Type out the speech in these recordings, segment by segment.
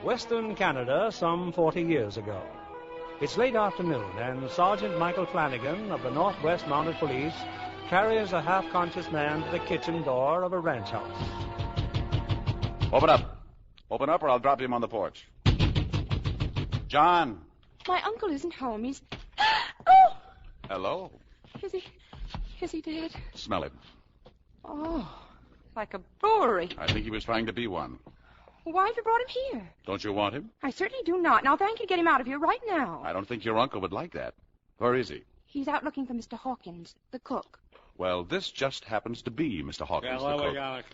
Western Canada some 40 years ago. It's late afternoon, and Sergeant Michael Flanagan of the Northwest Mounted Police carries a half-conscious man to the kitchen door of a ranch house. Open up. Open up or I'll drop him on the porch. John. My uncle isn't home. He's... Oh! Hello. Is he dead? Smell it. Oh, like a brewery. I think he was trying to be one. Why have you brought him here? Don't you want him? I certainly do not, and I'll thank you to get him out of here right now. I don't think your uncle would like that. Where is he? He's out looking for Mr. Hawkins, the cook. Well, this just happens to be Mr. Hawkins, the cook.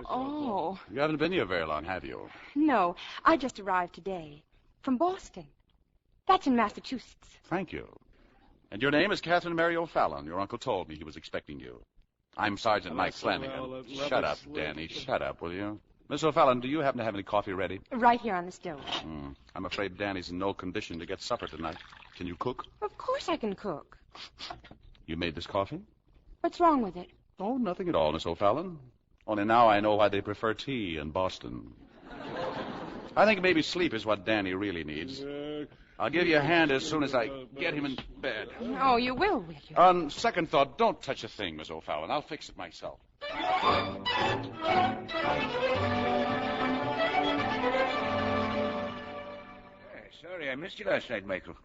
Oh. You haven't been here very long, have you? No, I just arrived today. From Boston. That's in Massachusetts. Thank you. And your name is Catherine Mary O'Fallon. Your uncle told me he was expecting you. I'm Sergeant Mike Flanagan. Shut up, Danny. Shut up, will you? Miss O'Fallon, do you happen to have any coffee ready? Right here on the stove. I'm afraid Danny's in no condition to get supper tonight. Can you cook? Of course I can cook. You made this coffee? What's wrong with it? Oh, nothing at all, Miss O'Fallon. Only now I know why they prefer tea in Boston. I think maybe sleep is what Danny really needs. I'll give you a hand as soon as I get him in bed. Oh, you will you? On second thought, don't touch a thing, Miss O'Fallon. I'll fix it myself. Sorry I missed you last night, Michael.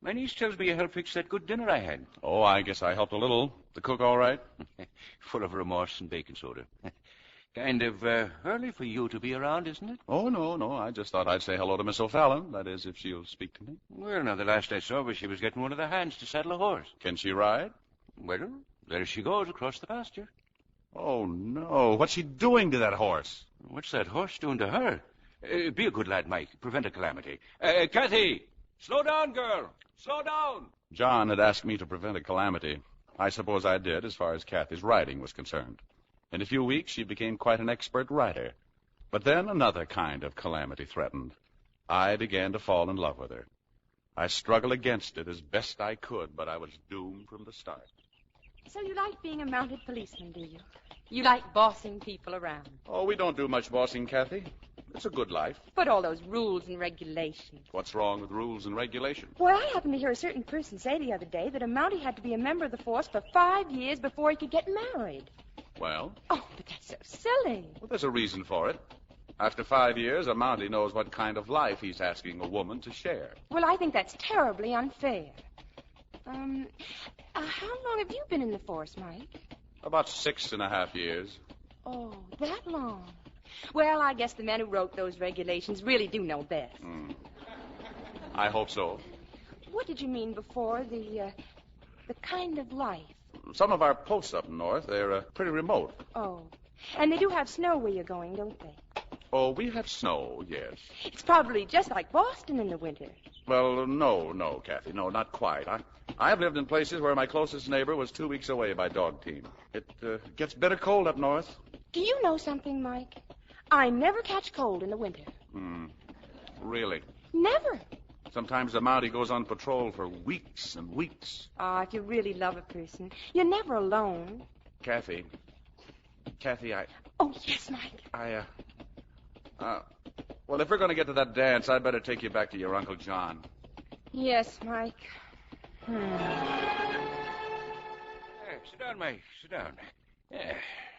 My niece tells me you helped fix that good dinner I had. Oh, I guess I helped a little. The cook all right? Full of remorse and baking soda. Kind of early for you to be around, isn't it? Oh, no. I just thought I'd say hello to Miss O'Fallon. That is, if she'll speak to me. Well, now, the last I saw was she was getting one of the hands to saddle a horse. Can she ride? Well, there she goes across the pasture. Oh, no. What's she doing to that horse? What's that horse doing to her? Be a good lad, Mike. Prevent a calamity. Kathy! Slow down, girl! Slow down! John had asked me to prevent a calamity. I suppose I did, as far as Kathy's riding was concerned. In a few weeks, she became quite an expert rider. But then another kind of calamity threatened. I began to fall in love with her. I struggled against it as best I could, but I was doomed from the start. So you like being a mounted policeman, do you? You like bossing people around? Oh, we don't do much bossing, Kathy. It's a good life. But all those rules and regulations. What's wrong with rules and regulations? Well, I happened to hear a certain person say the other day that a Mountie had to be a member of the force for 5 years before he could get married. Well? Oh, but that's so silly. Well, there's a reason for it. After 5 years, a Mountie knows what kind of life he's asking a woman to share. Well, I think that's terribly unfair. How long have you been in the force, Mike? About 6.5 years. Oh, that long. Well, I guess the men who wrote those regulations really do know best. I hope so. What did you mean before, the kind of life? Some of our posts up north, they're pretty remote. Oh, and they do have snow where you're going, don't they? Oh, we have snow, yes. It's probably just like Boston in the winter. Well, no, Kathy, no, not quite. I've lived in places where my closest neighbor was 2 weeks away by dog team. It gets bitter cold up north. Do you know something, Mike? I never catch cold in the winter. Really? Never. Sometimes the Mountie goes on patrol for weeks and weeks. If you really love a person, you're never alone. Kathy, Oh, yes, Mike. Well, if we're going to get to that dance, I'd better take you back to your Uncle John. Yes, Mike. Sit down, Mike. Sit down.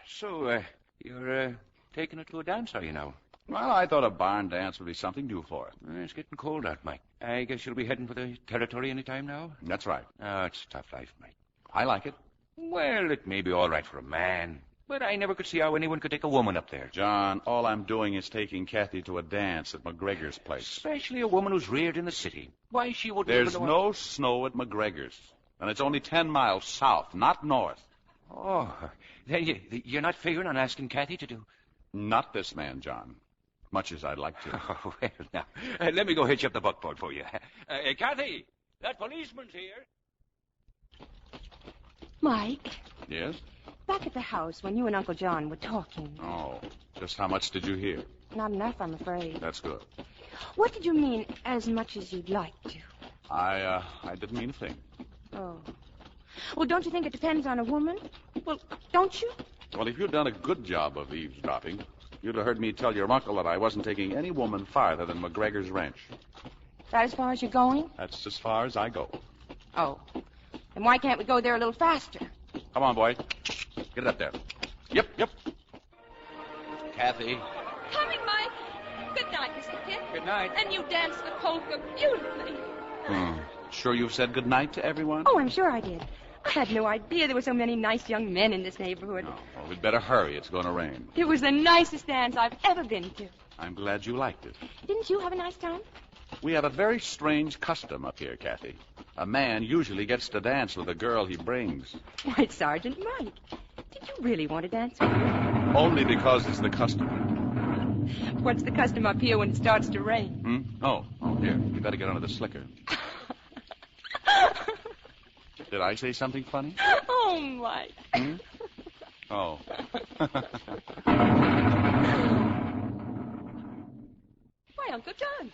So, you're taking her to a dance, are you now? Well, I thought a barn dance would be something new for her. It's getting cold out, Mike. I guess you'll be heading for the territory any time now? That's right. Oh, it's a tough life, Mike. I like it. Well, it may be all right for a man, but I never could see how anyone could take a woman up there. John, all I'm doing is taking Kathy to a dance at McGregor's place. Especially a woman who's reared in the city. Why, she wouldn't There's even no snow at McGregor's, and it's only 10 miles south, not north. Oh, then you're not figuring on asking Kathy to do... Not this man, John. Much as I'd like to. Oh, well, now, let me go hitch up the buckboard for you. Kathy, that policeman's here. Mike. Yes? Back at the house when you and Uncle John were talking. Oh, just how much did you hear? Not enough, I'm afraid. That's good. What did you mean, as much as you'd like to? I didn't mean a thing. Oh. Well, don't you think it depends on a woman? Well, don't you? Well, if you'd done a good job of eavesdropping, You'd have heard me tell your uncle that I wasn't taking any woman farther than McGregor's ranch. Is that as far as you're going? That's as far as I go. Oh. Then why can't we go there a little faster? Come on, boy. Get it up there. Yep. Kathy. Coming, Mike. Good night, Mr. Kent. Good night. And you danced the polka beautifully. Sure you've said good night to everyone? Oh, I'm sure I did. I had no idea there were so many nice young men in this neighborhood. No. Well, we'd better hurry. It's going to rain. It was the nicest dance I've ever been to. I'm glad you liked it. Didn't you have a nice time? We have a very strange custom up here, Kathy. A man usually gets to dance with a girl he brings. Why, Sergeant Mike. Did you really want to dance with me? Only because it's the custom. What's the custom up here when it starts to rain? Oh, here. You better get under the slicker. Did I say something funny? Oh, Mike. Oh. Why, Uncle John.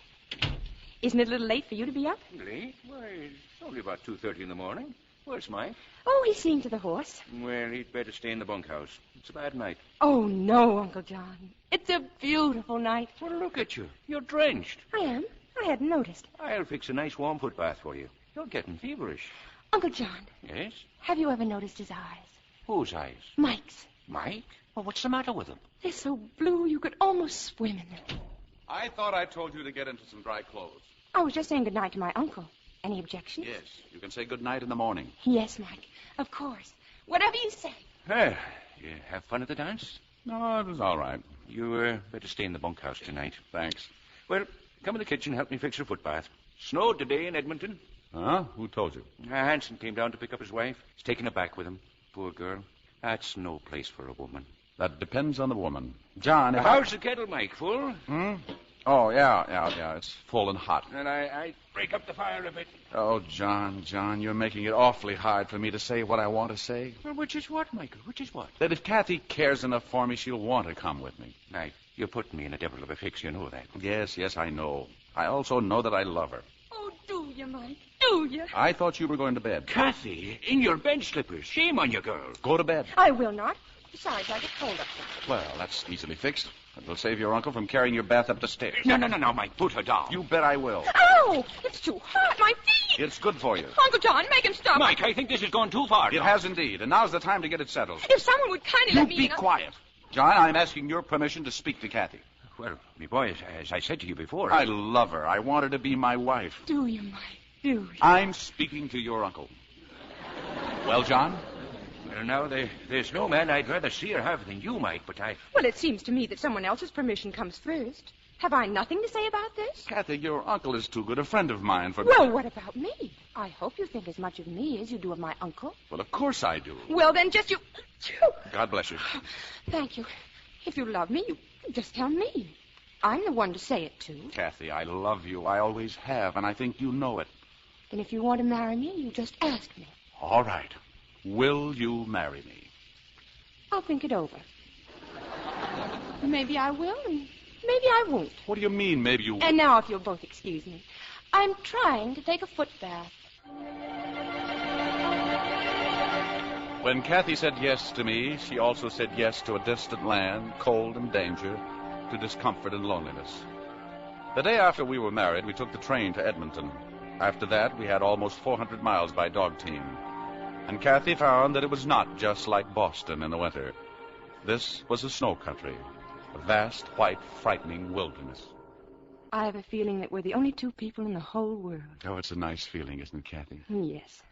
Isn't it a little late for you to be up? Late? Why, it's only about 2:30 in the morning. Where's Mike? Oh, he's seeing to the horse. Well, he'd better stay in the bunkhouse. It's a bad night. Oh, no, Uncle John. It's a beautiful night. Well, look at you. You're drenched. I am. I hadn't noticed. I'll fix a nice warm foot bath for you. You're getting feverish. Uncle John, Yes? have you ever noticed his eyes? Whose eyes? Mike's. Mike? Well, what's the matter with him? They're so blue you could almost swim in them. I thought I told you to get into some dry clothes. I was just saying goodnight to my uncle. Any objections? Yes, you can say good night in the morning. Yes, Mike. Of course. Whatever you say. Well, you have fun at the dance? No, it was all right. You better stay in the bunkhouse tonight. Thanks. Well, come in the kitchen and help me fix your foot bath. Snowed today in Edmonton. Huh? Who told you? Hanson came down to pick up his wife. He's taken her back with him. Poor girl. That's no place for a woman. That depends on the woman. John, if How's the kettle, Mike? Full? Oh, yeah. It's full and hot. And I break up the fire a bit. Oh, John, you're making it awfully hard for me to say what I want to say. Well, which is what, Michael? Which is what? That if Kathy cares enough for me, she'll want to come with me. Mike, you're putting me in a devil of a fix. You know that. Yes, I know. I also know that I love her. Oh, do you, Mike? Do you? I thought you were going to bed. Kathy, in your bed slippers. Shame on you, girl. Go to bed. I will not. Besides, I get cold up there. Well, that's easily fixed. It will save your uncle from carrying your bath up the stairs. No, Mike. Put her down. You bet I will. Ow! It's too hot. My feet. It's good for you. Uncle John, make him stop. Mike, I think this has gone too far. It has indeed, and now's the time to get it settled. If someone would kindly You let me be in, quiet. John, I'm asking your permission to speak to Kathy. Well, me boy, as I said to you before... I love her. I want her to be my wife. Do you, Mike? Do you? I'm speaking to your uncle. Well, John? Well, now, there's no man I'd rather see or have than you, Mike, but I... Well, it seems to me that someone else's permission comes first. Have I nothing to say about this? Kathy, your uncle is too good a friend of mine for... Well, what about me? I hope you think as much of me as you do of my uncle. Well, of course I do. Well, then just you... God bless you. Thank you. If you love me, you just tell me. I'm the one to say it to. Kathy, I love you. I always have, and I think you know it. Then if you want to marry me, you just ask me. All right. Will you marry me? I'll think it over. Maybe I will, and maybe I won't. What do you mean, maybe you... And now, if you'll both excuse me, I'm trying to take a foot bath. When Kathy said yes to me, she also said yes to a distant land, cold and danger, to discomfort and loneliness. The day after we were married, we took the train to Edmonton. After that, we had almost 400 miles by dog team. And Kathy found that it was not just like Boston in the winter. This was a snow country, a vast, white, frightening wilderness. I have a feeling that we're the only two people in the whole world. Oh, it's a nice feeling, isn't it, Kathy? Yes.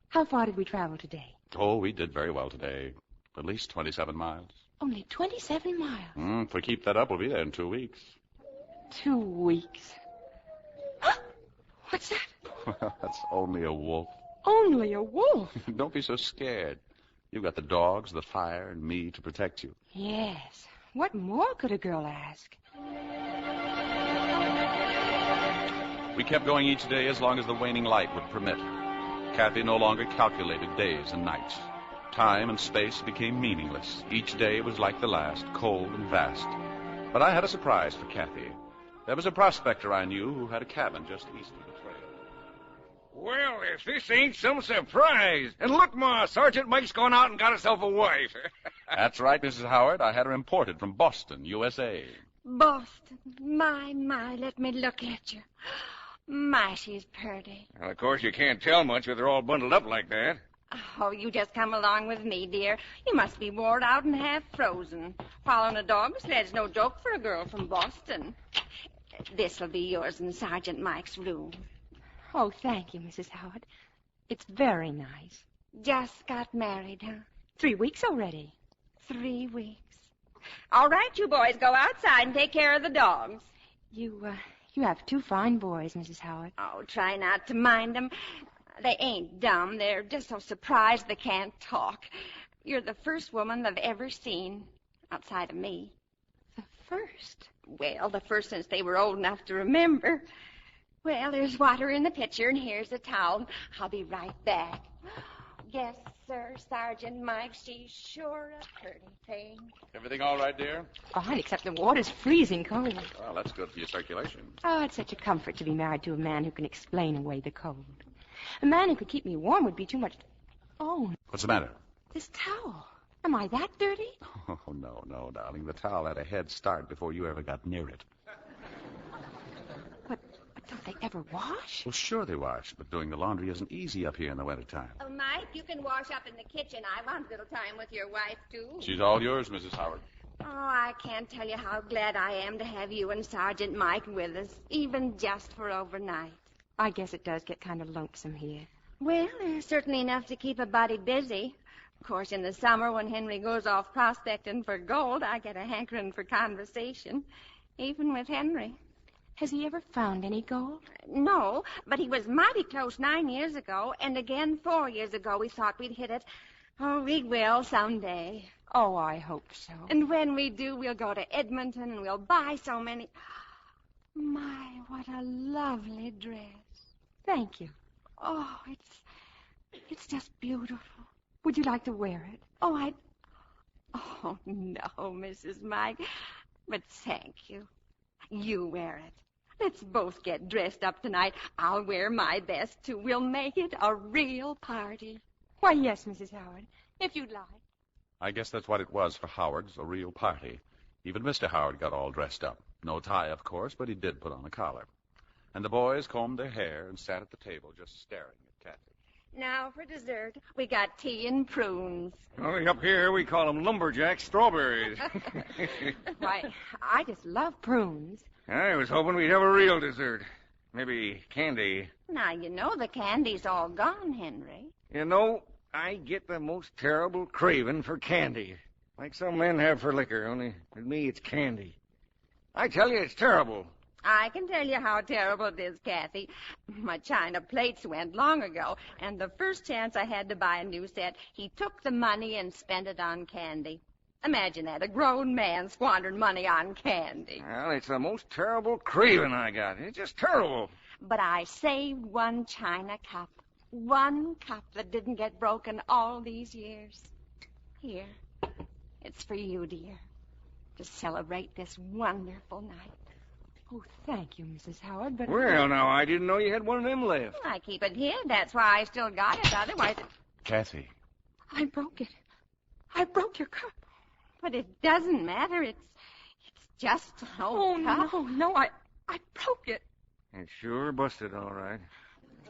How far did we travel today? Oh, we did very well today. At least 27 miles. Only 27 miles. If we keep that up, we'll be there in 2 weeks. 2 weeks. What's that? Well, that's only a wolf. Only a wolf? Don't be so scared. You've got the dogs, the fire, and me to protect you. Yes. What more could a girl ask? We kept going each day as long as the waning light would permit. Kathy no longer calculated days and nights. Time and space became meaningless. Each day was like the last, cold and vast. But I had a surprise for Kathy. There was a prospector I knew who had a cabin just east of the trail. Well, if this ain't some surprise. And look, Ma, Sergeant Mike's gone out and got himself a wife. That's right, Mrs. Howard. I had her imported from Boston, USA. Boston. My, let me look at you. My, she's pretty. Well, of course, you can't tell much if they're all bundled up like that. Oh, you just come along with me, dear. You must be wore out and half frozen. Following a dog sled's no joke for a girl from Boston. This'll be yours in Sergeant Mike's room. Oh, thank you, Mrs. Howard. It's very nice. Just got married, huh? 3 weeks already. 3 weeks. All right, you boys, go outside and take care of the dogs. You have 2 fine boys, Mrs. Howard. Oh, try not to mind them. They ain't dumb. They're just so surprised they can't talk. You're the first woman they've ever seen, outside of me. The first? Well, the first since they were old enough to remember. Well, there's water in the pitcher, and here's a towel. I'll be right back. Yes, sir, Sergeant Mike, she's sure a pretty thing. Everything all right, dear? Fine, except the water's freezing cold. Well, that's good for your circulation. Oh, it's such a comfort to be married to a man who can explain away the cold. A man who could keep me warm would be too much... Oh, What's the matter? this towel. Am I that dirty? Oh, no, darling. The towel had a head start before you ever got near it. But don't they ever wash? Well, sure they wash, but doing the laundry isn't easy up here in the wintertime. Oh, Mike, you can wash up in the kitchen. I want a little time with your wife, too. She's all yours, Mrs. Howard. Oh, I can't tell you how glad I am to have you and Sergeant Mike with us, even just for overnight. I guess it does get kind of lonesome here. Well, there's certainly enough to keep a body busy. Of course, in the summer when Henry goes off prospecting for gold, I get a hankering for conversation, even with Henry. Has he ever found any gold? No, but he was mighty close 9 years ago, and again 4 years ago we thought we'd hit it. Oh, we will someday. Oh, I hope so. And when we do, we'll go to Edmonton and we'll buy so many... My, what a lovely dress. Thank you. Oh, It's just beautiful. Would you like to wear it? Oh, Oh, no, Mrs. Mike. But thank you. You wear it. Let's both get dressed up tonight. I'll wear my best, too. We'll make it a real party. Why, yes, Mrs. Howard, if you'd like. I guess that's what it was for Howard's, a real party. Even Mr. Howard got all dressed up. No tie, of course, but he did put on a collar. And the boys combed their hair and sat at the table just staring at Kathy. Now for dessert, we got tea and prunes. Only up here we call them lumberjack strawberries. Why, I just love prunes. I was hoping we'd have a real dessert. Maybe candy. Now, you know the candy's all gone, Henry. You know, I get the most terrible craving for candy. Like some men have for liquor, only with me it's candy. I tell you, it's terrible. I can tell you how terrible it is, Kathy. My china plates went long ago, and the first chance I had to buy a new set, he took the money and spent it on candy. Imagine that, a grown man squandered money on candy. Well, it's the most terrible craving I got. It's just terrible. But I saved one china cup. One cup that didn't get broken all these years. Here, it's for you, dear, to celebrate this wonderful night. Oh, thank you, Mrs. Howard, but... Well, now, I didn't know you had one of them left. I keep it here. That's why I still got it. Otherwise... Kathy. I broke it. I broke your cup. But it doesn't matter. It's just an old cup. No, I broke it. It's sure busted, all right.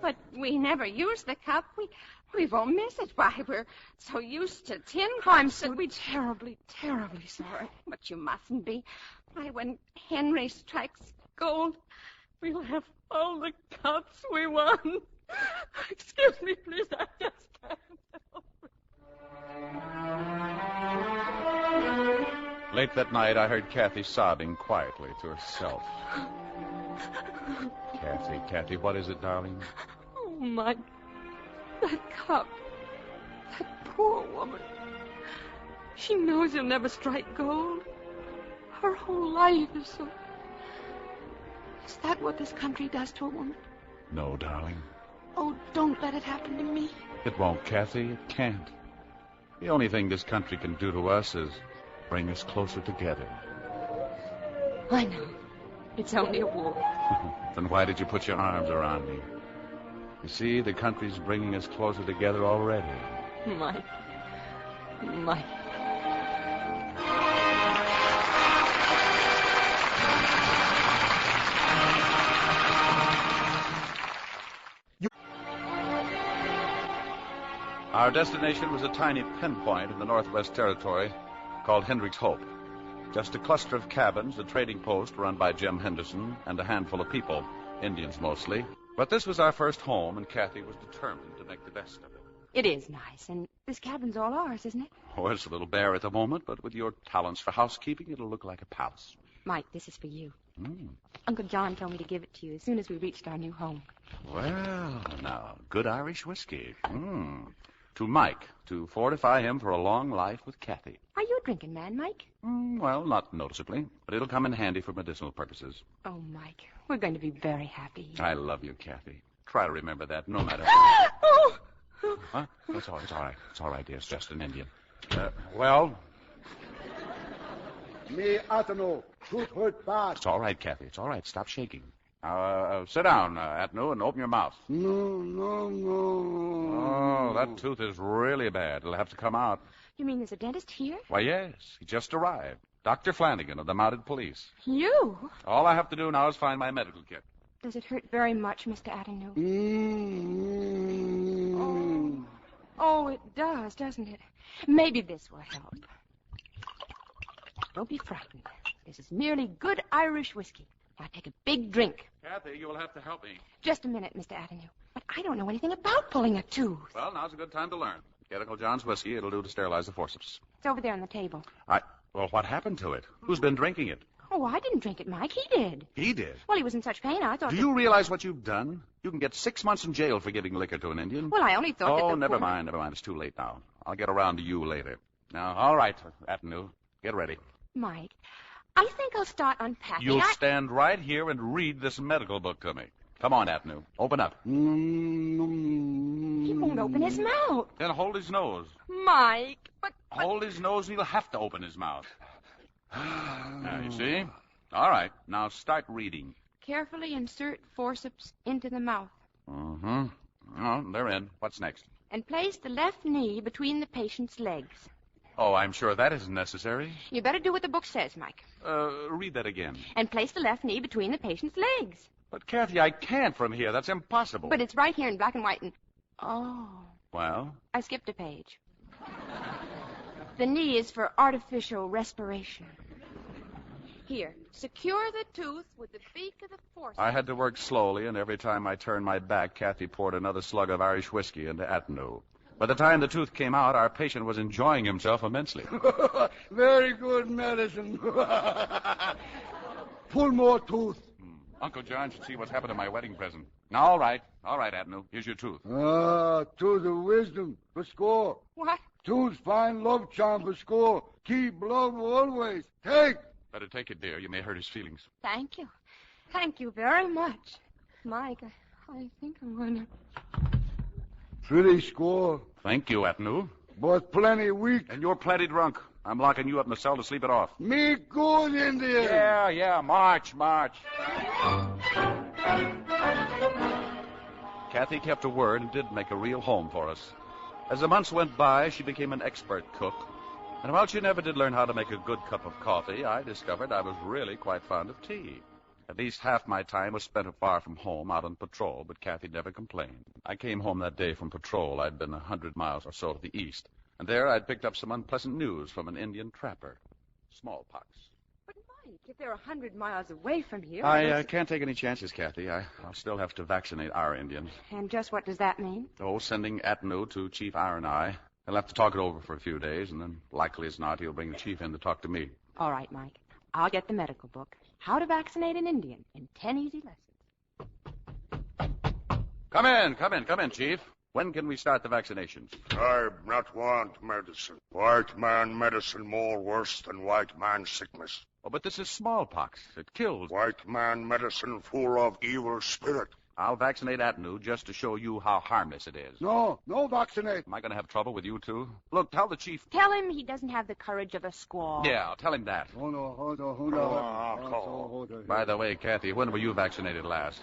But we never use the cup. We won't miss it. Why, we're so used to tin cups. I'm so terribly, terribly sorry. But you mustn't be. Why, when Henry strikes gold, we'll have all the cups we want. Excuse me, please. I just can't help it. Late that night, I heard Kathy sobbing quietly to herself. Kathy, what is it, darling? Oh, Mike. That cup. That poor woman. She knows he'll never strike gold. Her whole life is so... Is that what this country does to a woman? No, darling. Oh, don't let it happen to me. It won't, Kathy. It can't. The only thing this country can do to us is bring us closer together. I know. It's only a war. Then why did you put your arms around me? You see, the country's bringing us closer together already. Mike. Mike. Our destination was a tiny pinpoint in the Northwest Territory called Hendrick's Hope. Just a cluster of cabins, a trading post run by Jim Henderson, and a handful of people, Indians mostly. But this was our first home, and Kathy was determined to make the best of it. It is nice, and this cabin's all ours, isn't it? Oh, it's a little bare at the moment, but with your talents for housekeeping, it'll look like a palace. Mike, this is for you. Mm. Uncle John told me to give it to you as soon as we reached our new home. Well, now, good Irish whiskey. To Mike, to fortify him for a long life with Kathy. Are you a drinking man, Mike? Well, not noticeably, but it'll come in handy for medicinal purposes. Oh, Mike, we're going to be very happy. I love you, Kathy. Try to remember that no matter Oh! Huh? It's all right. It's all right, dear. It's just an Indian. Well? Me, Atano. Tooth hurt bad. It's all right, Kathy. It's all right. Stop shaking. Sit down, Atnu, and open your mouth. No. Oh, that tooth is really bad. It'll have to come out. You mean there's a dentist here? Why, yes. He just arrived. Dr. Flanagan of the Mounted Police. You? All I have to do now is find my medical kit. Does it hurt very much, Mr. Atanu? Oh, it does, doesn't it? Maybe this will help. Don't be frightened. This is merely good Irish whiskey. Now take a big drink. Kathy, you will have to help me. Just a minute, Mr. Atanu. But I don't know anything about pulling a tooth. Well, now's a good time to learn. Get Uncle John's whiskey. It'll do to sterilize the forceps. It's over there on the table. Well, what happened to it? Who's been drinking it? Oh, I didn't drink it, Mike. He did. He did? Well, he was in such pain, I thought... Do you realize what you've done? You can get 6 months in jail for giving liquor to an Indian. Well, I only thought that... Oh, never mind. It's too late now. I'll get around to you later. Now, all right, Atanu. Get ready. Mike, I think I'll start unpacking. You'll stand right here and read this medical book to me. Come on, Atanu. Open up. He won't open his mouth. Then hold his nose. Mike, but... Hold his nose and he'll have to open his mouth. Now, you see? All right. Now start reading. Carefully insert forceps into the mouth. Oh, they're in. What's next? And place the left knee between the patient's legs. Oh, I'm sure that isn't necessary. You better do what the book says, Mike. Read that again. And place the left knee between the patient's legs. But, Kathy, I can't from here. That's impossible. But it's right here in black and white and... Oh. Well? I skipped a page. The knee is for artificial respiration. Here, secure the tooth with the beak of the forceps. I had to work slowly, and every time I turned my back, Kathy poured another slug of Irish whiskey into Atanu. By the time the tooth came out, our patient was enjoying himself immensely. Very good medicine. Pull more tooth. Uncle John should see what's happened to my wedding present. Now, all right, Atanu. Here's your tooth. Tooth of wisdom for score. What? Tooth fine love charm for score. Keep love always. Take. Better take it, dear. You may hurt his feelings. Thank you. Thank you very much. Mike, I think I'm going to... Pretty score. Thank you, Atanu. But plenty weak. And you're plenty drunk. I'm locking you up in the cell to sleep it off. Me good, Indian. Yeah. March. Kathy kept her word and did make a real home for us. As the months went by, she became an expert cook. And while she never did learn how to make a good cup of coffee, I discovered I was really quite fond of tea. At least half my time was spent far from home, out on patrol, but Kathy never complained. I came home that day from patrol. I'd been 100 miles or so to the east, and there I'd picked up some unpleasant news from an Indian trapper. Smallpox. But, Mike, if they're 100 miles away from here... I can't take any chances, Kathy. I'll still have to vaccinate our Indians. And just what does that mean? Oh, sending Atanu to Chief Iron Eye. He'll have to talk it over for a few days, and then, likely as not, he'll bring the chief in to talk to me. All right, Mike. I'll get the medical book. How to Vaccinate an Indian in 10 easy lessons. Come in, Chief. When can we start the vaccinations? I not want medicine. White man medicine more worse than white man sickness. Oh, but this is smallpox. It kills. White man medicine full of evil spirit. I'll vaccinate Atanu just to show you how harmless it is. No vaccinate. Am I going to have trouble with you, too? Look, tell the chief. Tell him he doesn't have the courage of a squaw. Yeah, tell him that. Hold on. By the way, Kathy, when were you vaccinated last?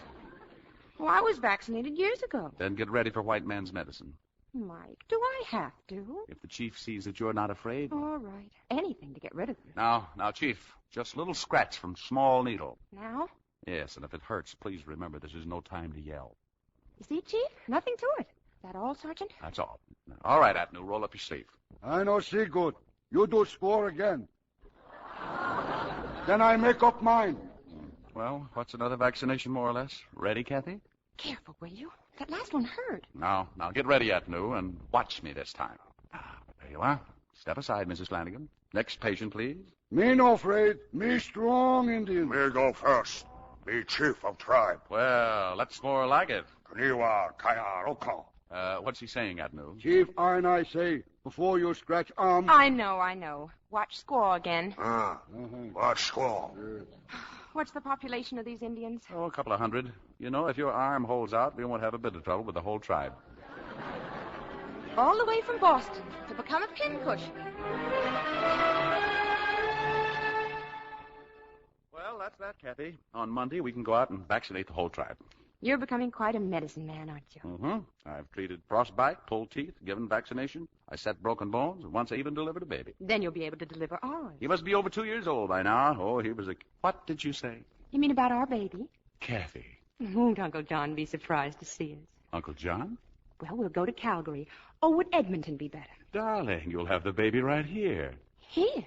Oh, I was vaccinated years ago. Then get ready for white man's medicine. Mike, do I have to? If the chief sees that you're not afraid. All right. Anything to get rid of you. Now, Chief, just a little scratch from small needle. Now? Yes, and if it hurts, please remember this is no time to yell. You see, Chief? Nothing to it. That all, Sergeant? That's all. All right, Atnu, roll up your sleeve. I no see good. You do score again. Then I make up mine. Well, what's another vaccination, more or less? Ready, Kathy? Careful, will you? That last one hurt. Now get ready, Atnu, and watch me this time. There you are. Step aside, Mrs. Flanagan. Next patient, please. Me no afraid. Me strong Indian. Me go first. Me chief of tribe. Well, that's more like it. Kaniwa Kaya Roko. What's he saying, Atnu? Chief, and I say, before you scratch arm. I know. Watch squaw again. Watch squall. What's the population of these Indians? Oh, a couple of hundred. You know, if your arm holds out, we won't have a bit of trouble with the whole tribe. All the way from Boston to become a pincush. Well, that's that, Kathy. On Monday, we can go out and vaccinate the whole tribe. You're becoming quite a medicine man, aren't you? Mm-hmm. I've treated frostbite, pulled teeth, given vaccination. I set broken bones, and once I even delivered a baby. Then you'll be able to deliver ours. He must be over 2 years old by now. Oh, he was a... What did you say? You mean about our baby? Kathy. Won't Uncle John be surprised to see us? Uncle John? Well, we'll go to Calgary. Or would Edmonton be better? Darling, you'll have the baby right here. Here?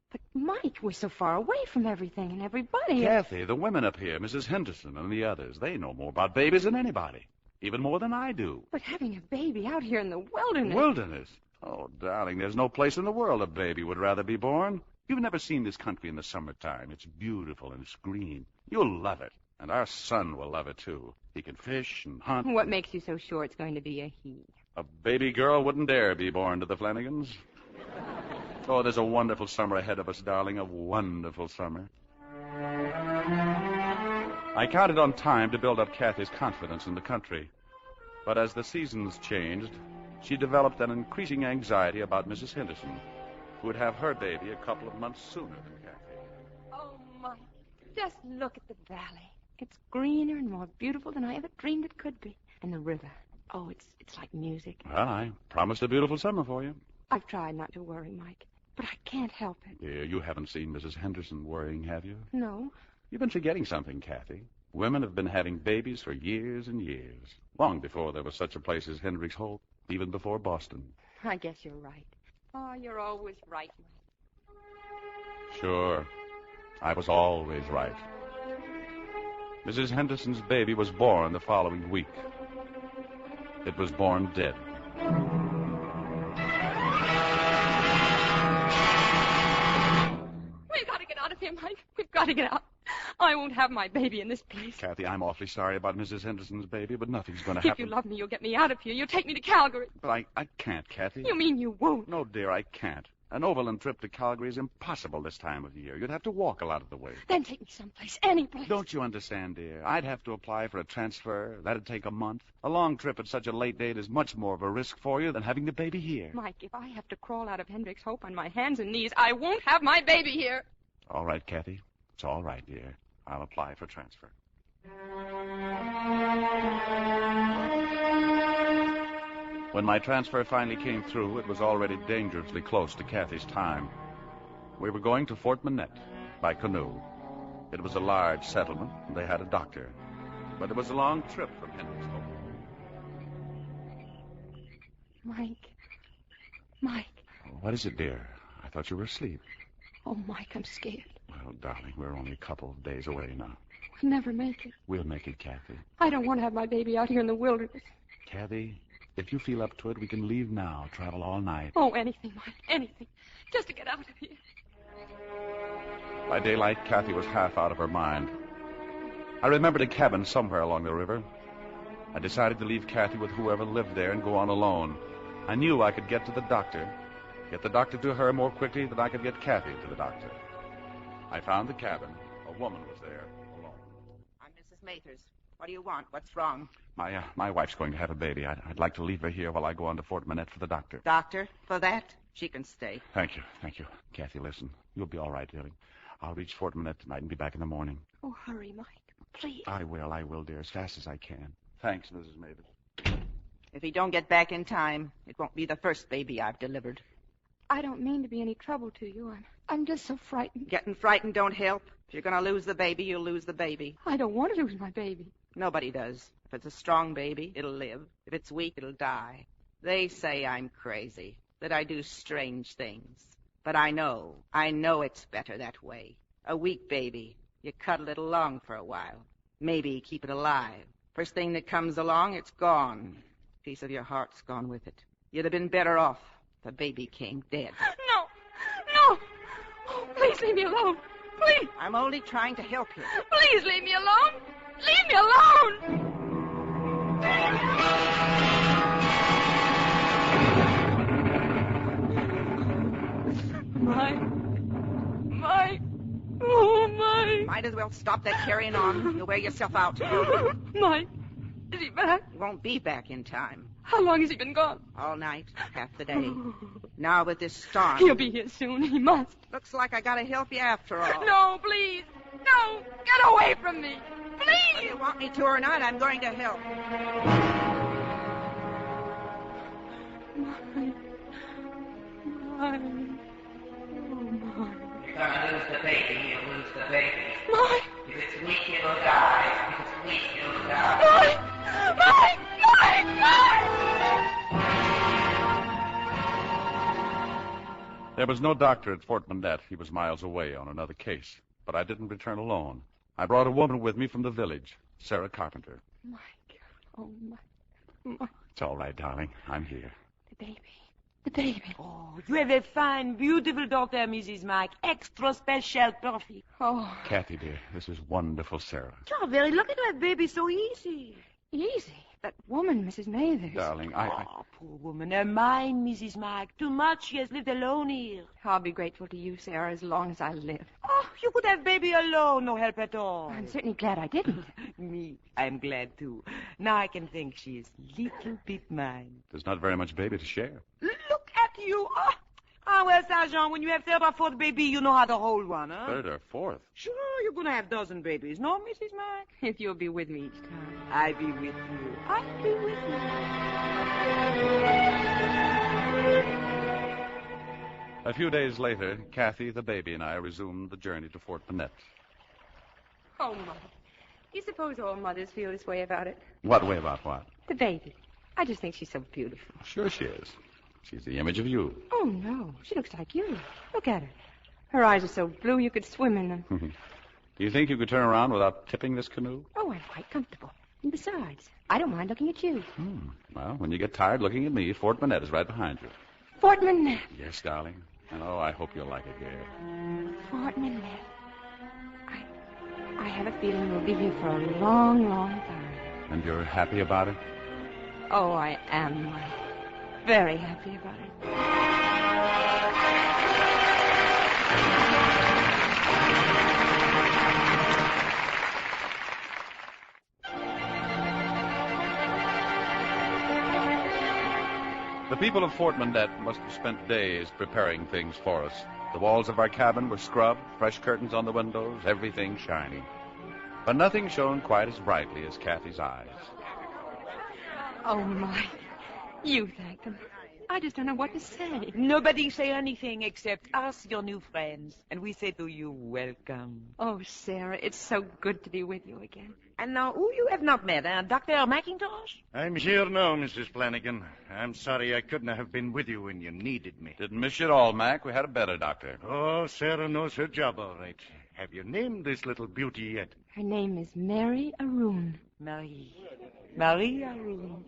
But, Mike, we're so far away from everything and everybody. Kathy, the women up here, Mrs. Henderson and the others, they know more about babies than anybody. Even more than I do. But having a baby out here in the wilderness... Wilderness? Oh, darling, there's no place in the world a baby would rather be born. You've never seen this country in the summertime. It's beautiful and it's green. You'll love it. And our son will love it, too. He can fish and hunt. What makes you so sure it's going to be a he? A baby girl wouldn't dare be born to the Flanagans. Oh, there's a wonderful summer ahead of us, darling, a wonderful summer. I counted on time to build up Kathy's confidence in the country. But as the seasons changed, she developed an increasing anxiety about Mrs. Henderson, who would have her baby a couple of months sooner than Kathy. Oh, Mike, just look at the valley. It's greener and more beautiful than I ever dreamed it could be. And the river. Oh, it's like music. Well, I promised a beautiful summer for you. I've tried not to worry, Mike, but I can't help it. Dear, you haven't seen Mrs. Henderson worrying, have you? No. You've been forgetting something, Kathy. Women have been having babies for years and years. Long before there was such a place as Hendricks Hope. Even before Boston. I guess you're right. Oh, you're always right, Mike. Sure. I was always right. Mrs. Henderson's baby was born the following week. It was born dead. We've got to get out of here, Mike. We've got to get out. I won't have my baby in this place. Kathy, I'm awfully sorry about Mrs. Henderson's baby, but nothing's going to happen. If you love me, you'll get me out of here. You'll take me to Calgary. But I can't, Kathy. You mean you won't? No, dear, I can't. An overland trip to Calgary is impossible this time of year. You'd have to walk a lot of the way. Then take me someplace, any place. Don't you understand, dear? I'd have to apply for a transfer. That'd take a month. A long trip at such a late date is much more of a risk for you than having the baby here. Mike, if I have to crawl out of Hendricks Hope on my hands and knees, I won't have my baby here. All right, Kathy. It's all right, dear. I'll apply for transfer. When my transfer finally came through, it was already dangerously close to Kathy's time. We were going to Fort Minette by canoe. It was a large settlement, and they had a doctor. But it was a long trip from Hendricks Hope. Mike. What is it, dear? I thought you were asleep. Oh, Mike, I'm scared. Well, darling, we're only a couple of days away now. We'll never make it. We'll make it, Kathy. I don't want to have my baby out here in the wilderness. Kathy, if you feel up to it, we can leave now, travel all night. Oh, anything, Mike, anything. Just to get out of here. By daylight, Kathy was half out of her mind. I remembered a cabin somewhere along the river. I decided to leave Kathy with whoever lived there and go on alone. I knew I could get to the doctor to her more quickly than I could get Kathy to the doctor. I found the cabin. A woman was there, alone. I'm Mrs. Mathers. What do you want? What's wrong? My wife's going to have a baby. I'd like to leave her here while I go on to Fort Minette for the doctor. Doctor? For that? She can stay. Thank you. Kathy, listen. You'll be all right, dearie. I'll reach Fort Minette tonight and be back in the morning. Oh, hurry, Mike. Please. I will, dear, as fast as I can. Thanks, Mrs. Mavis. If he don't get back in time, it won't be the first baby I've delivered. I don't mean to be any trouble to you. I'm just so frightened. Getting frightened don't help. If you're going to lose the baby, you'll lose the baby. I don't want to lose my baby. Nobody does. If it's a strong baby, it'll live. If it's weak, it'll die. They say I'm crazy, that I do strange things. But I know it's better that way. A weak baby, you cuddle it along for a while. Maybe keep it alive. First thing that comes along, it's gone. A piece of your heart's gone with it. You'd have been better off if the baby came dead. No! Oh, please leave me alone. Please! I'm only trying to help you. Please leave me alone! Leave me alone! Mike. Oh, Mike. Might as well stop that carrying on. You'll wear yourself out. Mike, is he back? He won't be back in time. How long has he been gone? All night, half the day. Now with this storm. He'll be here soon. He must. Looks like I gotta help you after all. No, please. No, get away from me. Please. Whether you want me to or not, I'm going to help. Mike. You're gonna lose the baby, you'll lose the baby. Mike. If it's weak, it'll die. If it's weak, it'll die. Mike! There was no doctor at Fort Manette. He was miles away on another case. But I didn't return alone. I brought a woman with me from the village, Sarah Carpenter. Mike. Oh, Mike. It's all right, darling. I'm here. The baby. Oh, you have a fine, beautiful daughter, Mrs. Mike. Extra special, perfect. Oh. Kathy, dear, this is wonderful, Sarah. You're very lucky to have baby so easy. Easy? That woman, Mrs. Mathers. Darling, Oh, poor woman. Her mind, Mrs. Mike. Too much. She has lived alone here. I'll be grateful to you, Sarah, as long as I live. Oh, you could have baby alone. No help at all. I'm certainly glad I didn't. Me, I'm glad, too. Now I can think she is little bit mine. There's not very much baby to share. Look at you. Well, Sergeant, when you have third or fourth baby, you know how to hold one, huh? Third or fourth? Sure, you're going to have dozen babies. No, Mrs. Mike? If you'll be with me each time. I'll be with you. I'll be with you. A few days later, Kathy, the baby, and I resumed the journey to Fort Manette. Oh, Mother. Do you suppose all mothers feel this way about it? What way about what? The baby. I just think she's so beautiful. Sure she is. She's the image of you. Oh, no. She looks like you. Look at her. Her eyes are so blue you could swim in them. Do you think you could turn around without tipping this canoe? Oh, I'm quite comfortable. And besides, I don't mind looking at you. Well, when you get tired looking at me, Fort Manette is right behind you. Fort Manette. Yes, darling. And I hope you'll like it here. Fort Manette. I have a feeling we'll be here for a long, long time. And you're happy about it? Oh, I am, Mike. Very happy about it. The people of Fort Manette must have spent days preparing things for us. The walls of our cabin were scrubbed, fresh curtains on the windows, everything shiny. But nothing shone quite as brightly as Kathy's eyes. Oh, Mike. You thank them. I just don't know what to say. Nobody say anything except us, your new friends. And we say to you, welcome. Oh, Sarah, it's so good to be with you again. And now, who you have not met, Dr. McIntosh? I'm here now, Mrs. Flanagan. I'm sorry I couldn't have been with you when you needed me. Didn't miss you at all, Mac. We had a better doctor. Oh, Sarah knows her job all right. Have you named this little beauty yet? Her name is Mary Aroon. Marie Aroon.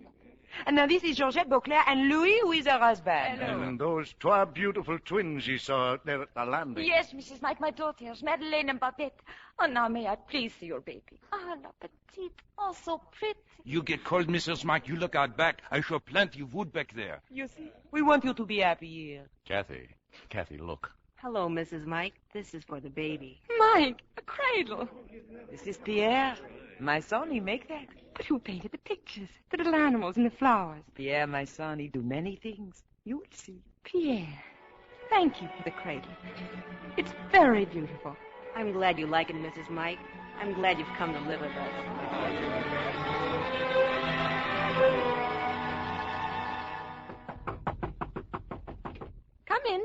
And now this is Georgette Beauclair and Louis, who is her husband. Hello. And those two beautiful twins you saw out there at the landing. Yes, Mrs. Mike, my daughters, Madeleine and Babette. Oh, now may I please see your baby? Ah, la petite. Oh, so pretty. You get cold, Mrs. Mike. You look out back. I show plenty of wood back there. You see, we want you to be happy here. Kathy, look. Hello, Mrs. Mike. This is for the baby. Mike, a cradle. This is Pierre. My son, he make that. But who painted the pictures? The little animals and the flowers. Pierre, my son, he do many things. You will see. Pierre, thank you for the cradle. It's very beautiful. I'm glad you like it, Mrs. Mike. I'm glad you've come to live with us. Come in.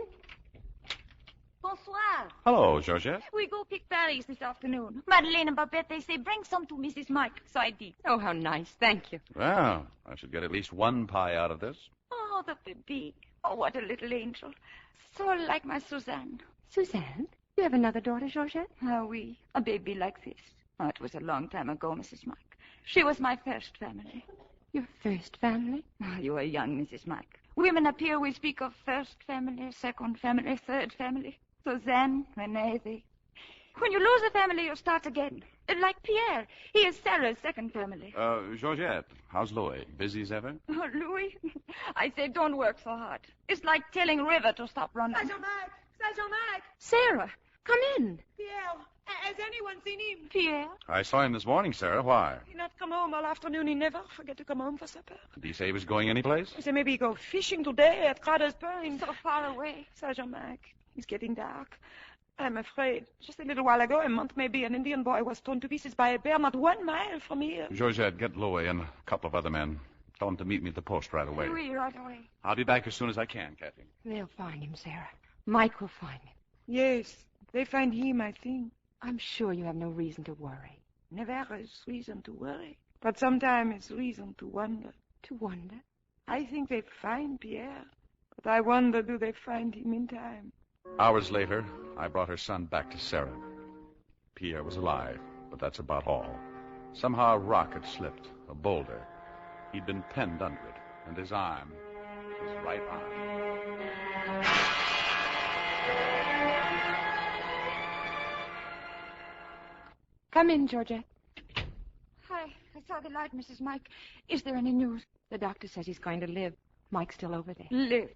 Bonsoir. Hello, Georgette. We go pick berries this afternoon. Madeleine and Babette, they say bring some to Mrs. Mike. So I did. Oh, how nice. Thank you. Well, I should get at least one pie out of this. Oh, the baby. Oh, what a little angel. So like my Suzanne. Suzanne? You have another daughter, Georgette? Ah, oui. A baby like this. Oh, it was a long time ago, Mrs. Mike. She was my first family. Your first family? Oh, you are young, Mrs. Mike. Women up here, we speak of first family, second family, third family. Suzanne, Renee, they... When you lose a family, you start again. Like Pierre. He is Sarah's second family. Georgette, how's Louis? Busy as ever? Oh, Louis? I say don't work so hard. It's like telling River to stop running. Saint-Jean-Marc! Sarah, come in. Pierre, has anyone seen him? Pierre? I saw him this morning, Sarah. Why? He not come home all afternoon. He never forget to come home for supper. Did he say he was going anyplace? He said maybe he go fishing today at Crowder's Point. So far away. Saint-Jean-Marc, it's getting dark. I'm afraid. Just a little while ago, a month maybe, an Indian boy was torn to pieces by a bear not 1 mile from here. Georgette, get Louis and a couple of other men. Tell them to meet me at the post right away. Louis, right away. I'll be back as soon as I can, Kathy. They'll find him, Sarah. Mike will find him. Yes, they find him, I think. I'm sure you have no reason to worry. Never is reason to worry. But sometimes it's reason to wonder. To wonder? I think they find Pierre. But I wonder, do they find him in time? Hours later, I brought her son back to Sarah. Pierre was alive, but that's about all. Somehow a rock had slipped, a boulder. He'd been pinned under it, and his arm, his right arm. Come in, Georgette. Hi. I saw the light, Mrs. Mike. Is there any news? The doctor says he's going to live. Mike's still over there. Live.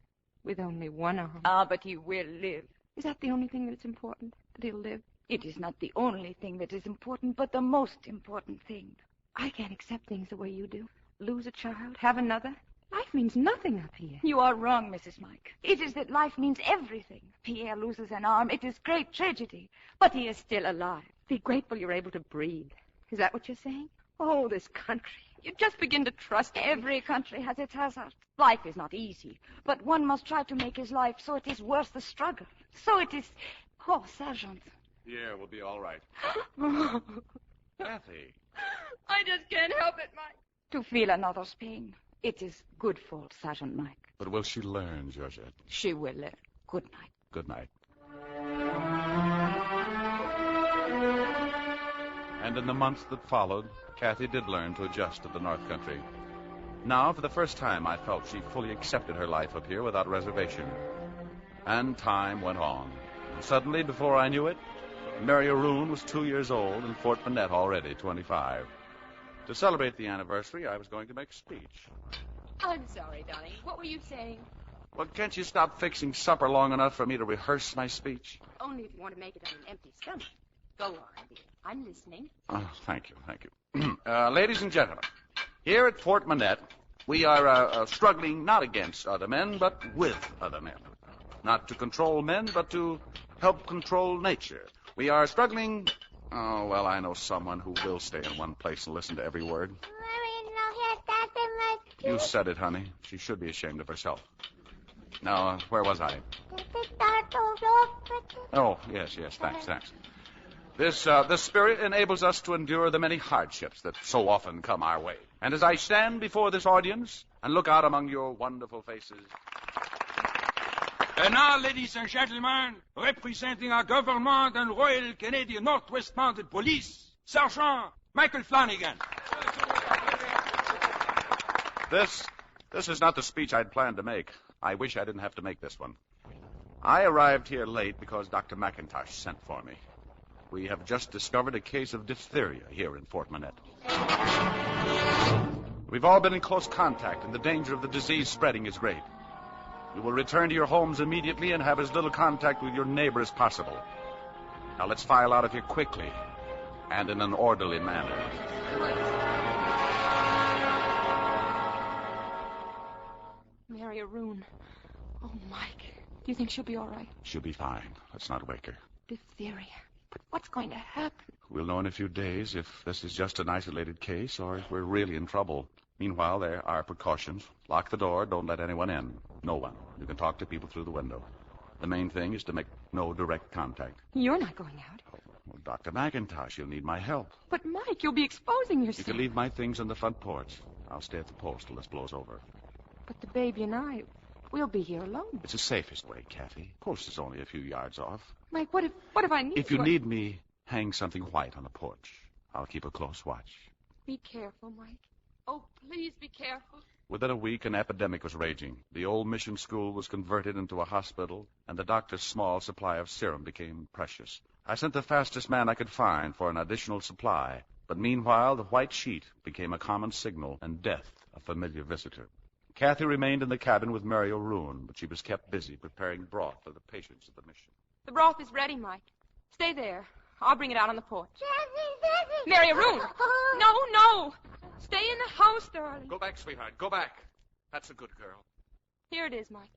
With only one arm. Ah, but he will live. Is that the only thing that's important? That he'll live? It is not the only thing that is important, but the most important thing. I can't accept things the way you do. Lose a child, have another. Life means nothing up here. You are wrong, Mrs. Mike. It is that life means everything. Pierre loses an arm. It is great tragedy. But he is still alive. Be grateful you're able to breathe. Is that what you're saying? Oh, this country. You just begin to trust it. Every country has its hazards. Life is not easy, but one must try to make his life so it is worth the struggle. So it is... Oh, Sergeant. Pierre will be all right. Kathy. I just can't help it, Mike. To feel another's pain. It is good fault, Sergeant Mike. But will she learn, Georgette? She will learn. Good night. Good night. And in the months that followed, Kathy did learn to adjust to the North Country. Now, for the first time, I felt she fully accepted her life up here without reservation. And time went on. And suddenly, before I knew it, Mary Aroon was 2 years old and Fort Manette already 25. To celebrate the anniversary, I was going to make a speech. I'm sorry, darling. What were you saying? Well, can't you stop fixing supper long enough for me to rehearse my speech? Only if you want to make it on an empty stomach. Go on, dear. I'm listening. Oh, thank you. Ladies and gentlemen, here at Fort Manette, we are struggling not against other men, but with other men. Not to control men, but to help control nature. We are struggling... Oh, well, I know someone who will stay in one place and listen to every word. You said it, honey. She should be ashamed of herself. Now, where was I? Oh, yes, thanks. This spirit enables us to endure the many hardships that so often come our way. And as I stand before this audience and look out among your wonderful faces... And now, ladies and gentlemen, representing our government and Royal Canadian Northwest Mounted Police, Sergeant Michael Flanagan. This is not the speech I'd planned to make. I wish I didn't have to make this one. I arrived here late because Dr. McIntosh sent for me. We have just discovered a case of diphtheria here in Fort Manette. We've all been in close contact, and the danger of the disease spreading is great. You will return to your homes immediately and have as little contact with your neighbor as possible. Now let's file out of here quickly and in an orderly manner. Mary Aroon. Oh, Mike. Do you think she'll be all right? She'll be fine. Let's not wake her. Diphtheria. But what's going to happen? We'll know in a few days if this is just an isolated case or if we're really in trouble. Meanwhile, there are precautions. Lock the door. Don't let anyone in. No one. You can talk to people through the window. The main thing is to make no direct contact. You're not going out. Well, Dr. McIntosh, you'll need my help. But, Mike, you'll be exposing yourself. You can leave my things on the front porch. I'll stay at the post till this blows over. But the baby and I, we'll be here alone. It's the safest way, Kathy. Post is only a few yards off. Mike, what if I need If you need me, hang something white on the porch. I'll keep a close watch. Be careful, Mike. Oh, please be careful. Within a week, an epidemic was raging. The old mission school was converted into a hospital, and the doctor's small supply of serum became precious. I sent the fastest man I could find for an additional supply, but meanwhile, the white sheet became a common signal, and death a familiar visitor. Kathy remained in the cabin with Mary O'Roon, but she was kept busy preparing broth for the patients of the mission. The broth is ready, Mike. Stay there. I'll bring it out on the porch. Mary O'Roon! No! Stay in the house, darling. Go back, sweetheart. Go back. That's a good girl. Here it is, Mike.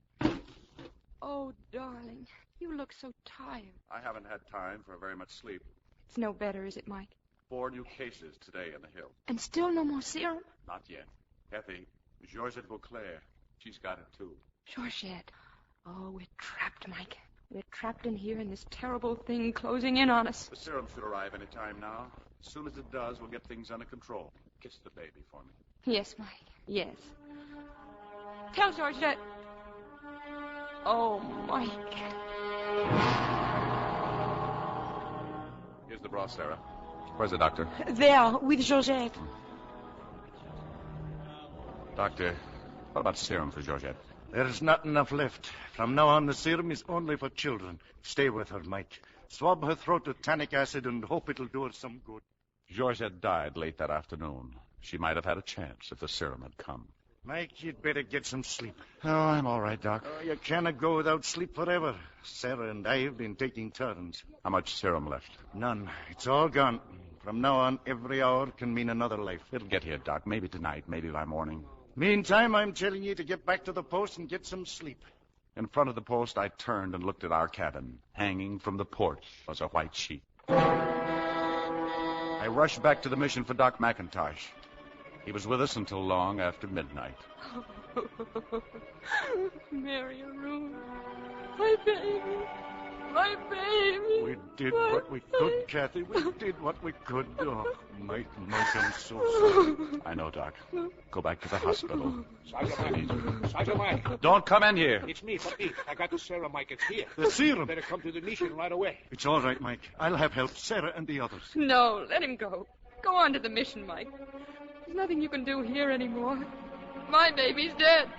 Oh, darling, you look so tired. I haven't had time for very much sleep. It's no better, is it, Mike? 4 new cases today in the hill. And still no more serum? Not yet. Kathy, Georgette Beauclair. She's got it, too. Georgette. Oh, we're trapped, Mike. We're trapped in here in this terrible thing closing in on us. The serum should arrive any time now. As soon as it does, we'll get things under control. Kiss the baby for me. Yes, Mike. Yes. Tell Georgette. Oh, Mike. Here's the broth, Sarah. Where's the doctor? There, with Georgette. Doctor, what about serum for Georgette? There's not enough left. From now on, the serum is only for children. Stay with her, Mike. Swab her throat with tannic acid and hope it'll do her some good. Georgette died late that afternoon. She might have had a chance if the serum had come. Mike, you'd better get some sleep. Oh, I'm all right, Doc. You cannot go without sleep forever. Sarah and I have been taking turns. How much serum left? None. It's all gone. From now on, every hour can mean another life. It'll get here, Doc. Maybe tonight, maybe by morning. Meantime, I'm telling you to get back to the post and get some sleep. In front of the post, I turned and looked at our cabin. Hanging from the porch was a white sheet. I rushed back to the mission for Doc McIntosh. He was with us until long after midnight. Mary O'Roon, my baby, my baby. We did what we could, Kathy. We did what we could. Oh, Mike, I'm so sorry. I know, Doc. Go back to the hospital. Sergeant Mike. Don't come in here. It's me, Papi. I got the serum, Mike. It's here. The serum? You better come to the mission right away. It's all right, Mike. I'll have help. Sarah and the others. No, let him go. Go on to the mission, Mike. There's nothing you can do here anymore. My baby's dead.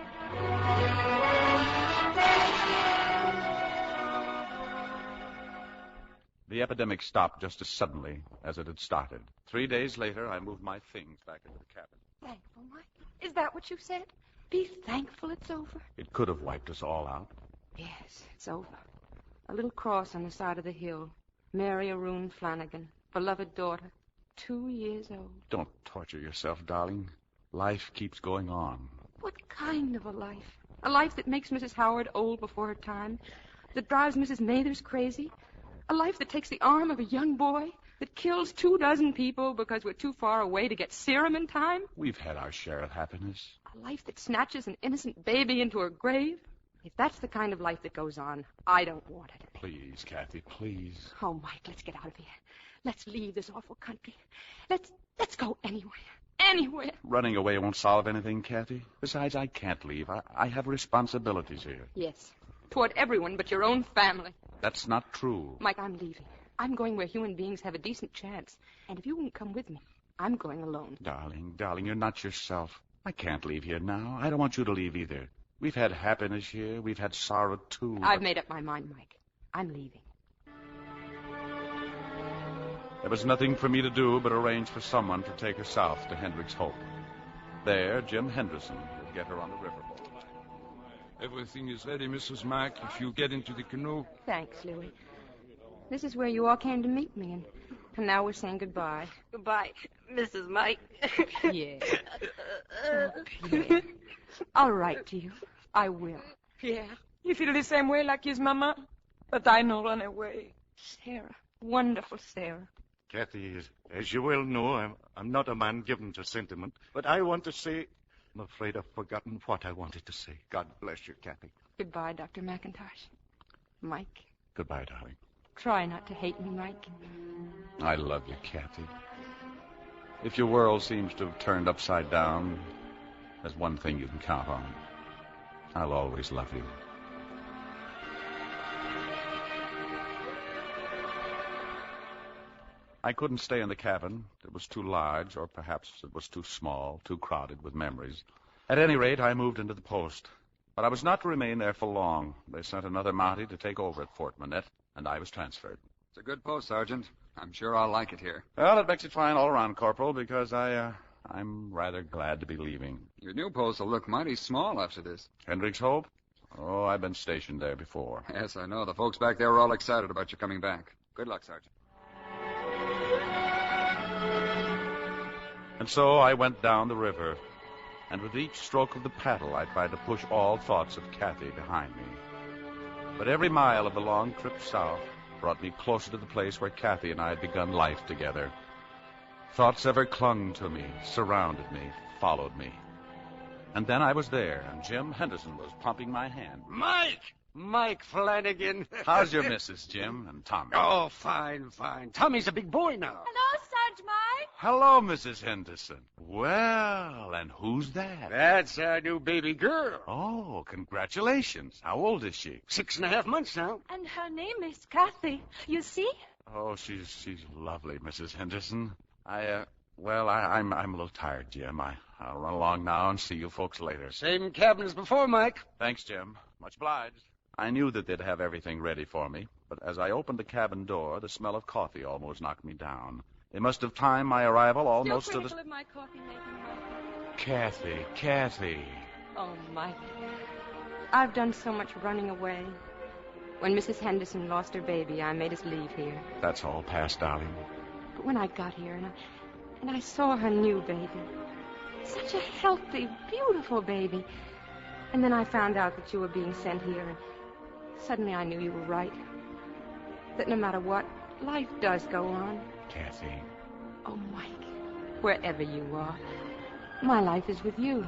The epidemic stopped just as suddenly as it had started. 3 days later, I moved my things back into the cabin. Thankful, Mike? Is that what you said? Be thankful it's over? It could have wiped us all out. Yes, it's over. A little cross on the side of the hill. Mary O'Roon Flanagan, beloved daughter, 2 years old. Don't torture yourself, darling. Life keeps going on. What kind of a life? A life that makes Mrs. Howard old before her time, that drives Mrs. Mathers crazy? A life that takes the arm of a young boy, that kills 24 people because we're too far away to get serum in time? We've had our share of happiness. A life that snatches an innocent baby into her grave? If that's the kind of life that goes on, I don't want it. Please, Kathy, please. Oh, Mike, let's get out of here. Let's leave this awful country. Let's go anywhere. Anywhere. Running away won't solve anything, Kathy. Besides, I can't leave. I have responsibilities here. Yes, toward everyone but your own family. That's not true. Mike, I'm leaving. I'm going where human beings have a decent chance. And if you won't come with me, I'm going alone. Darling, you're not yourself. I can't leave here now. I don't want you to leave either. We've had happiness here. We've had sorrow, too. I've made up my mind, Mike. I'm leaving. There was nothing for me to do but arrange for someone to take her south to Hendrick's Hope. There, Jim Henderson would get her on the riverboat. Everything is ready, Mrs. Mack, if you get into the canoe. Thanks, Louis. This is where you all came to meet me, and now we're saying goodbye. Goodbye, Mrs. Mike. Yeah. Pierre. I'll write to you. I will. Pierre, you feel the same way like his mama? But I no run away. Sarah. Wonderful, Sarah. Kathy, as you well know, I'm not a man given to sentiment, but I want to say, I'm afraid I've forgotten what I wanted to say. God bless you, Kathy. Goodbye, Dr. McIntosh. Mike, Goodbye, darling. try not to hate me, Mike. I love you, Kathy. If your world seems to have turned upside down, there's one thing you can count on. I'll always love you. I couldn't stay in the cabin. It was too large, or perhaps it was too small, too crowded with memories. At any rate, I moved into the post. But I was not to remain there for long. They sent another Mountie to take over at Fort Manette, and I was transferred. It's a good post, Sergeant. I'm sure I'll like it here. Well, it makes it fine all around, Corporal, because I'm rather glad to be leaving. Your new post will look mighty small after this. Hendricks Hope? Oh, I've been stationed there before. Yes, I know. The folks back there were all excited about you coming back. Good luck, Sergeant. And so I went down the river, and with each stroke of the paddle I tried to push all thoughts of Kathy behind me. But every mile of the long trip south brought me closer to the place where Kathy and I had begun life together. Thoughts ever clung to me, surrounded me, followed me. And then I was there, and Jim Henderson was pumping my hand. Mike Flanagan. How's your missus, Jim, and Tommy? Oh, fine, fine. Tommy's a big boy now. Hello, Sarge Mike. Hello, Mrs. Henderson. Well, and who's that? That's our new baby girl. Oh, congratulations. How old is she? 6.5 months now. And her name is Kathy. You see? Oh, she's lovely, Mrs. Henderson. I'm a little tired, Jim. I'll run along now and see you folks later. Same cabin as before, Mike. Thanks, Jim. Much obliged. I knew that they'd have everything ready for me, but as I opened the cabin door, the smell of coffee almost knocked me down. They must have timed my arrival almost Still to critical of my coffee making, Mike. Kathy. Oh, Mike. I've done so much running away. When Mrs. Henderson lost her baby, I made us leave here. That's all past, darling. But when I got here and I saw her new baby, such a healthy, beautiful baby, and then I found out that you were being sent here, and suddenly I knew you were right. That no matter what, life does go on. Kathy. Oh, Mike, wherever you are, my life is with you.